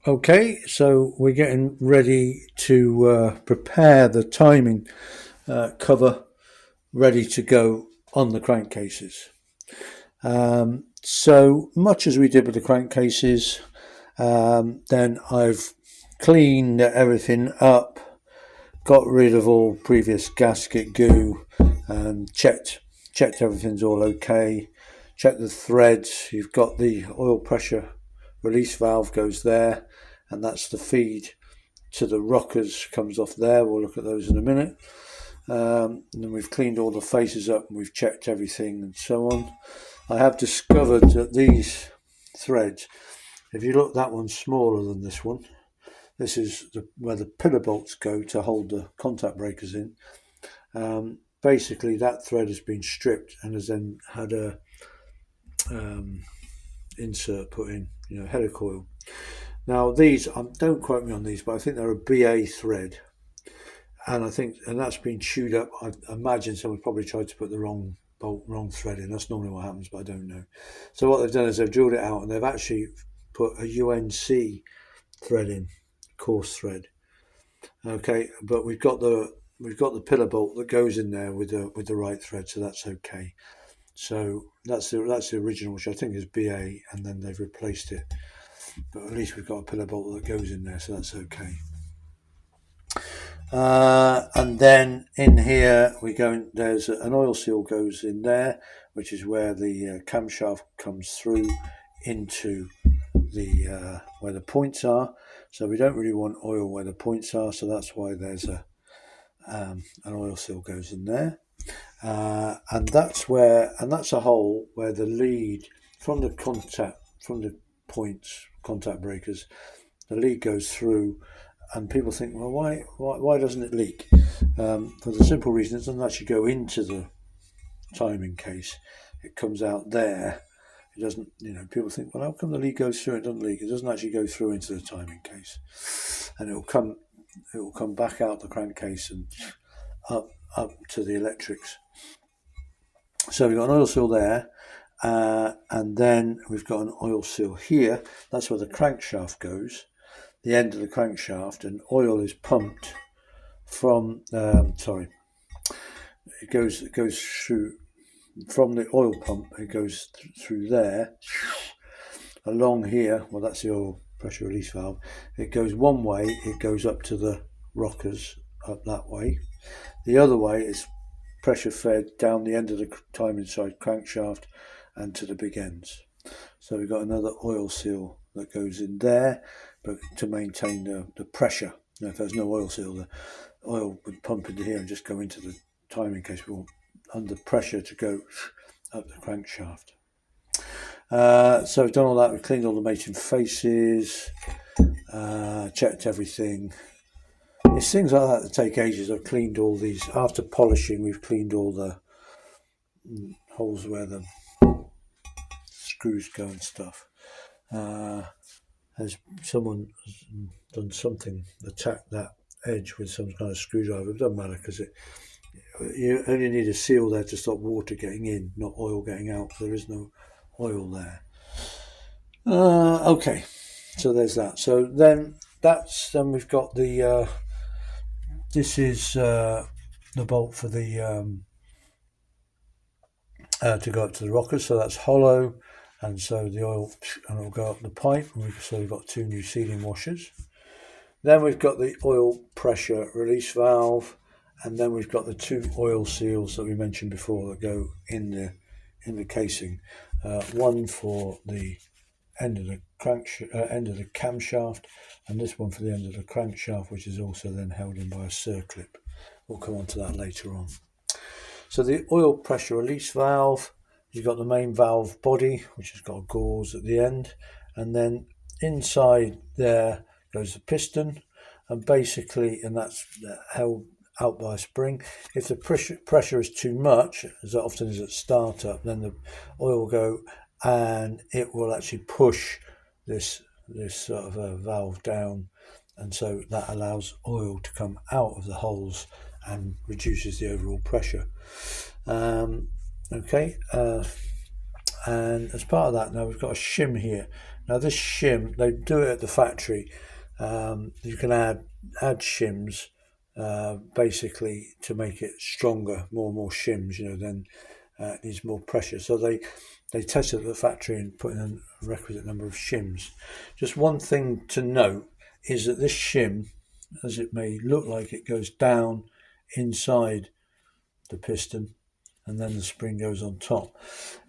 Okay, so we're getting ready to prepare the timing cover ready to go on the crankcases. So much as we did with the crankcases, then I've cleaned everything up, got rid of all previous gasket goo, and checked everything's all okay. Check the threads. You've got the oil pressure release valve goes there, and that's the feed to the rockers, comes off there. We'll look at those in a minute. And then we've cleaned all the faces up and we've checked everything and so on. I have discovered that these threads, if you look, that one's smaller than this one. This is where the pillar bolts go to hold the contact breakers in. Basically, that thread has been stripped and has then had a insert put in, header coil. Now these, don't quote me on these, but I think they're a BA thread, and that's been chewed up. I imagine someone probably tried to put the wrong bolt, wrong thread in. That's normally what happens, but I don't know. So what they've done is they've drilled it out and they've actually put a UNC thread in, coarse thread. Okay, but we've got the pillar bolt that goes in there with the right thread, so that's okay. So that's the original, which I think is BA, and then they've replaced it. But at least we've got a pillar bolt that goes in there, so that's okay. And then in here there's an oil seal goes in there, which is where the camshaft comes through into the where the points are. So we don't really want oil where the points are, so that's why there's an oil seal goes in there. And that's a hole where the lead from the points, contact breakers, the lead goes through, and people think, well, why doesn't it leak? For the simple reason it doesn't actually go into the timing case. It comes out there. It doesn't, people think, well, how come the lead goes through? It doesn't leak. It doesn't actually go through into the timing case, and it will come back out the crankcase and up to the electrics. So we've got an oil seal there, and then we've got an oil seal here. That's where the crankshaft goes, the end of the crankshaft, and oil is pumped from. It goes through from the oil pump. It goes through there, along here. Well, that's the oil pressure release valve. It goes one way. It goes up to the rockers up that way. The other way is pressure fed down the end of the timing side crankshaft and to the big ends. So we've got another oil seal that goes in there, but to maintain the pressure. If there's no oil seal, the oil would pump into here and just go into the timing case. We want under pressure to go up the crankshaft. So we've done all that. We've cleaned all the mating faces, checked everything. It's things like that that take ages. I've cleaned all these. After polishing, we've cleaned all the holes where the screws go and stuff. Has someone done something, attacked that edge with some kind of screwdriver? It doesn't matter, because you only need a seal there to stop water getting in, not oil getting out. There is no oil there. Okay, so there's that. So then we've got the this is the bolt for the to go up to the rockers. So that's hollow, and so the oil and it'll go up the pipe. So we've got two new sealing washers. Then we've got the oil pressure release valve, and then we've got the two oil seals that we mentioned before that go in the casing. One for the end of the camshaft, and this one for the end of the crankshaft, which is also then held in by a circlip. We'll come on to that later on. So the oil pressure release valve, you've got the main valve body, which has got a gauze at the end, and then inside there goes the piston, and that's held out by a spring. If the pressure is too much, as often as at startup, then the oil will go and it will actually push this sort of a valve down, and so that allows oil to come out of the holes and reduces the overall pressure. and as part of that, now we've got a shim here. Now this shim, they do it at the factory. You can add shims basically to make it stronger, more shims, then it needs more pressure. So they test it at the factory and put in a requisite number of shims. Just one thing to note is that this shim, as it may look like, it goes down inside the piston and then the spring goes on top.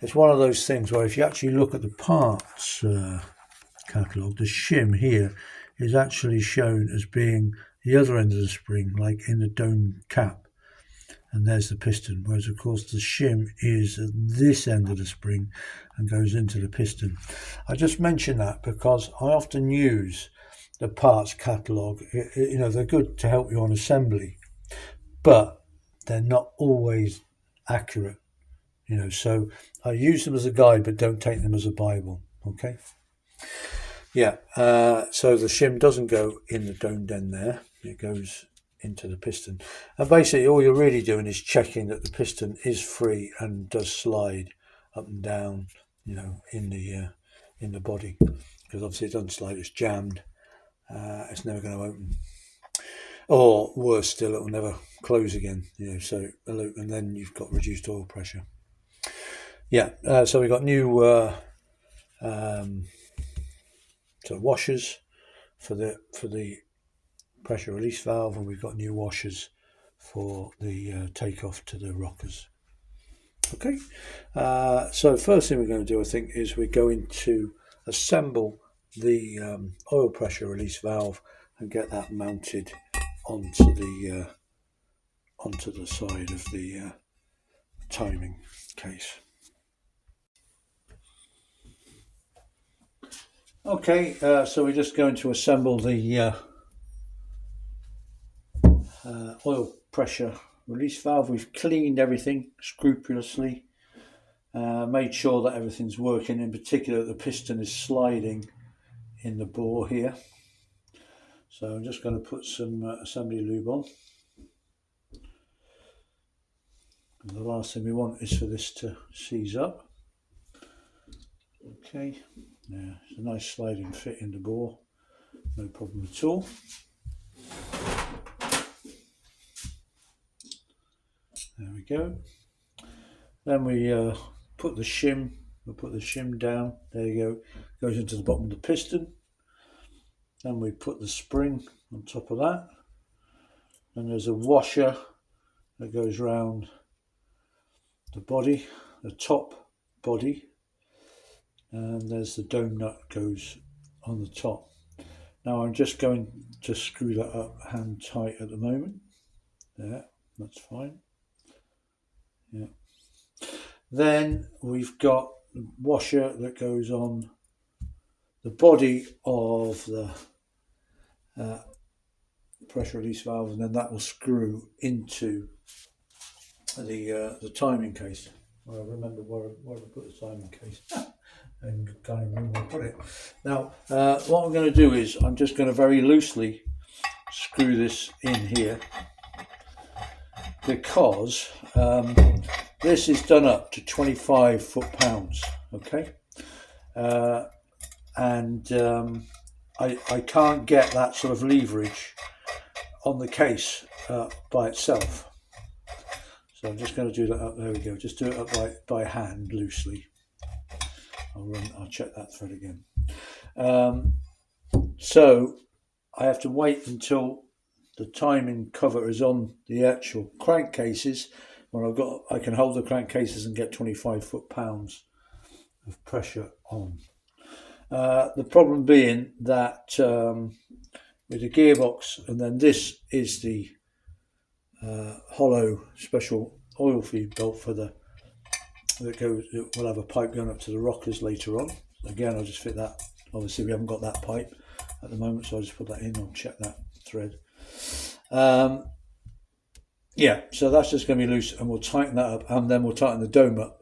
It's one of those things where if you actually look at the parts catalogue, the shim here is actually shown as being the other end of the spring, like in the dome cap, and there's the piston, whereas of course the shim is at this end of the spring and goes into the piston. I just mention that because I often use the parts catalogue. They're good to help you on assembly, but they're not always accurate, so I use them as a guide, but don't take them as a Bible. Okay. Yeah, so the shim doesn't go in the domed end there, it goes into the piston, and basically all you're really doing is checking that the piston is free and does slide up and down, in the body, because obviously it doesn't slide, it's jammed, it's never going to open, or worse still, it will never close again, so and then you've got reduced oil pressure. Yeah, so we've got new washers for the pressure release valve, and we've got new washers for the takeoff to the rockers. Okay, so first thing we're going to do, I think, is we're going to assemble the oil pressure release valve and get that mounted onto the side of the timing case. Okay, so we're just going to assemble the oil pressure release valve. We've cleaned everything scrupulously, made sure that everything's working, in particular the piston is sliding in the bore here. So I'm just going to put some assembly lube on. And the last thing we want is for this to seize up. Okay, yeah, it's a nice sliding fit in the bore, no problem at all. There we go. Then we put the shim. We'll put the shim down. There you go. Goes into the bottom of the piston. Then we put the spring on top of that. And there's a washer that goes round the body, the top body. And there's the dome nut goes on the top. Now I'm just going to screw that up hand tight at the moment. There, that's fine. Yeah. Then we've got the washer that goes on the body of the pressure release valve, and then that will screw into the timing case. Well, I remember where I put the timing case. And can't even remember where I put it. Now, what I'm going to do is I'm just going to very loosely screw this in here, because this is done up to 25 foot-pounds, okay? And I can't get that sort of leverage on the case by itself. So I'm just going to do that up. There we go. Just do it up by hand, loosely. I'll check that thread again. So I have to wait until the timing cover is on the actual crankcases, when I can hold the crankcases and get 25 foot-pounds of pressure on. The problem being that with the gearbox, and then this is the hollow special oil feed belt for the we'll have a pipe going up to the rockers later on. Again, I'll just fit that. Obviously we haven't got that pipe at the moment, so I'll just put that in. I'll check that thread. Yeah, so that's just going to be loose, and we'll tighten that up, and then we'll tighten the dome up.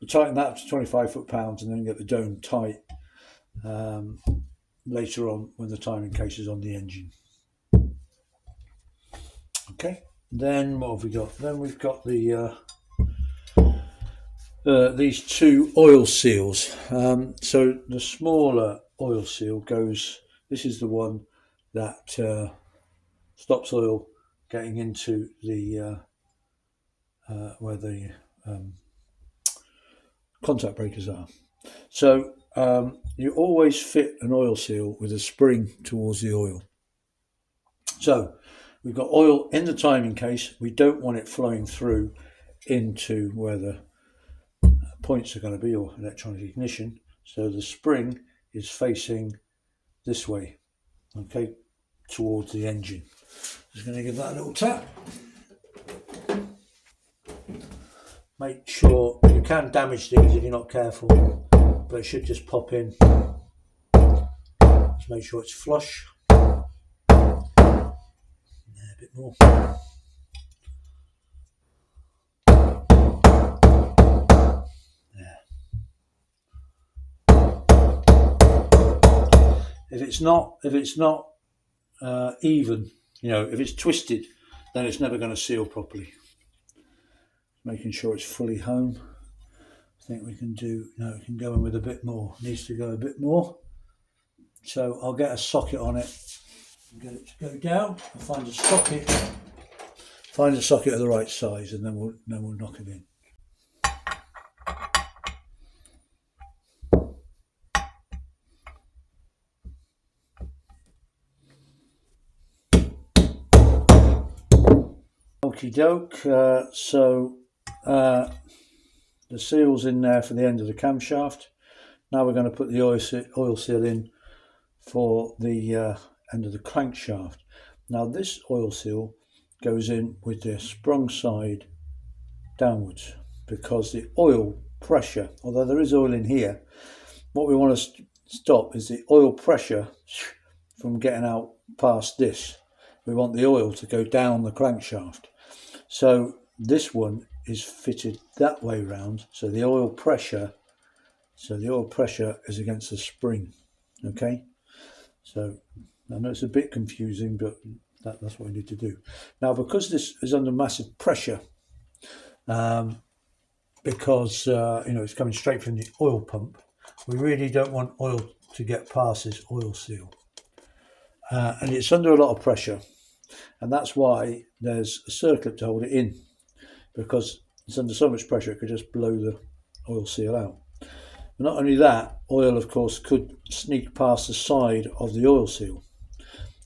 We'll tighten that up to 25 foot-pounds and then get the dome tight later on when the timing case is on the engine. Okay, then what have we got? Then we've got the these two oil seals. So the smaller oil seal goes, this is the one that stops oil getting into the where the contact breakers are. So you always fit an oil seal with a spring towards the oil. So we've got oil in the timing case. We don't want it flowing through into where the points are going to be, or electronic ignition. So the spring is facing this way, okay, towards the engine. Just going to give that a little tap. Make sure, you can damage these if you're not careful, but it should just pop in. Just make sure it's flush. Yeah, a bit more. If it's not even, if it's twisted, then it's never going to seal properly. Making sure it's fully home. I think we can we can go in with a bit more. Needs to go a bit more. So I'll get a socket on it and get it to go down. I'll find a socket. Find a socket of the right size, and then we'll knock it in. Okie doke. So the seal's in there for the end of the camshaft. Now we're going to put the oil seal in for the end of the crankshaft. Now this oil seal goes in with the sprung side downwards, because the oil pressure, although there is oil in here, what we want to stop is the oil pressure from getting out past this. We want the oil to go down the crankshaft. So this one is fitted that way round, so the oil pressure is against the spring. Okay, so I know it's a bit confusing, but that's what we need to do. Now, because this is under massive pressure, because it's coming straight from the oil pump, we really don't want oil to get past this oil seal, and it's under a lot of pressure, and that's why there's a circlip to hold it in, because it's under so much pressure it could just blow the oil seal out. But not only that, oil of course could sneak past the side of the oil seal.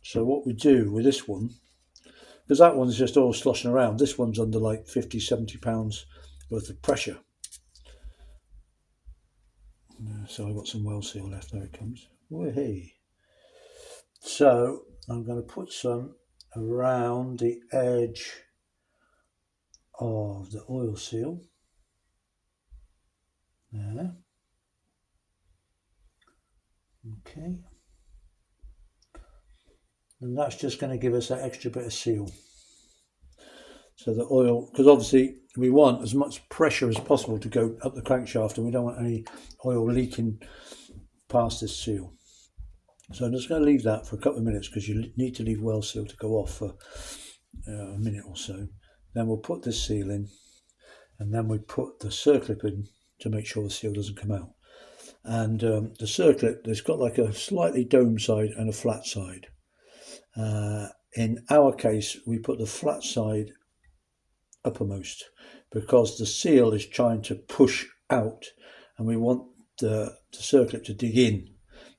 So what we do with this one, because that one's just all sloshing around, this one's under like 50-70 pounds worth of pressure. So I've got some well seal left. There it comes. Whee! So I'm going to put some around the edge of the oil seal there. Okay, and that's just going to give us that extra bit of seal. So the oil, because obviously we want as much pressure as possible to go up the crankshaft, and we don't want any oil leaking past this seal. So I'm just going to leave that for a couple of minutes, because you need to leave well seal to go off for a minute or so. Then we'll put this seal in, and then we put the circlip in to make sure the seal doesn't come out. And the circlip, there's got like a slightly dome side and a flat side. In our case, we put the flat side uppermost, because the seal is trying to push out, and we want the circlip to dig in.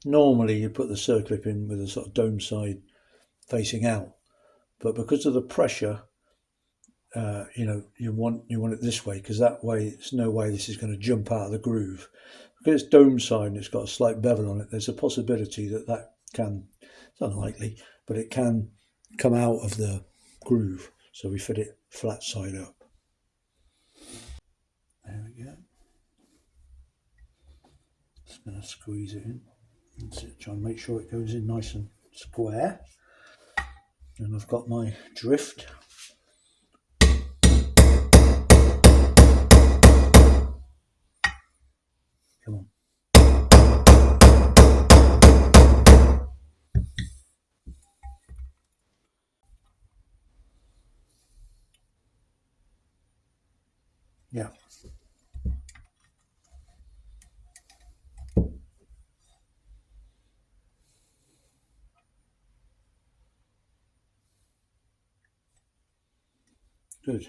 Normally you put the circlip in with a sort of dome side facing out, but because of the pressure, you want it this way, because that way there's no way this is going to jump out of the groove. Because it's dome side and it's got a slight bevel on it, there's a possibility that can, it's unlikely, but it can come out of the groove. So we fit it flat side up. There we go. Just going to squeeze it in. Try and make sure it goes in nice and square. And I've got my drift. Come on. Yeah. Good.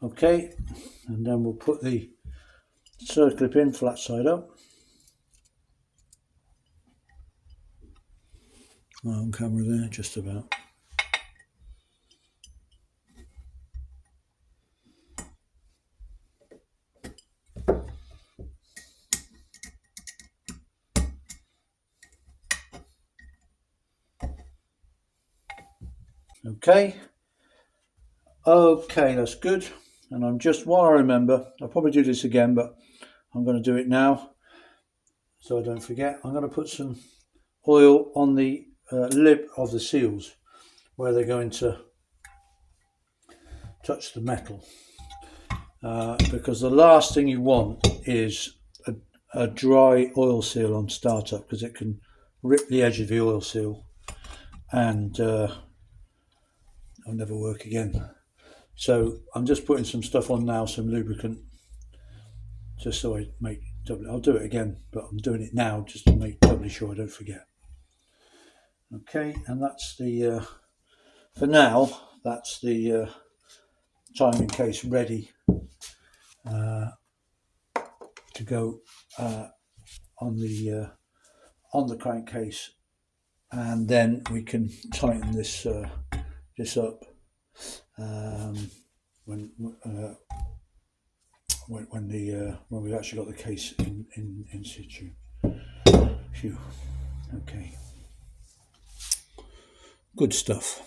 Okay, and then we'll put the circlip in flat side up. On camera there, just about. Okay, that's good. And I'm just, while I remember, I'll probably do this again, but I'm going to do it now so I don't forget. I'm going to put some oil on the lip of the seals where they're going to touch the metal, because the last thing you want is a dry oil seal on startup, because it can rip the edge of the oil seal and it'll never work again. So I'm just putting some stuff on now, some lubricant, just so I make doubly. I'll do it again, but I'm doing it now just to make doubly sure I don't forget. Okay, and that's the for now, that's the timing case ready to go on the crankcase, and then we can tighten this this up when we've actually got the case in situ. Phew. Okay. Good stuff.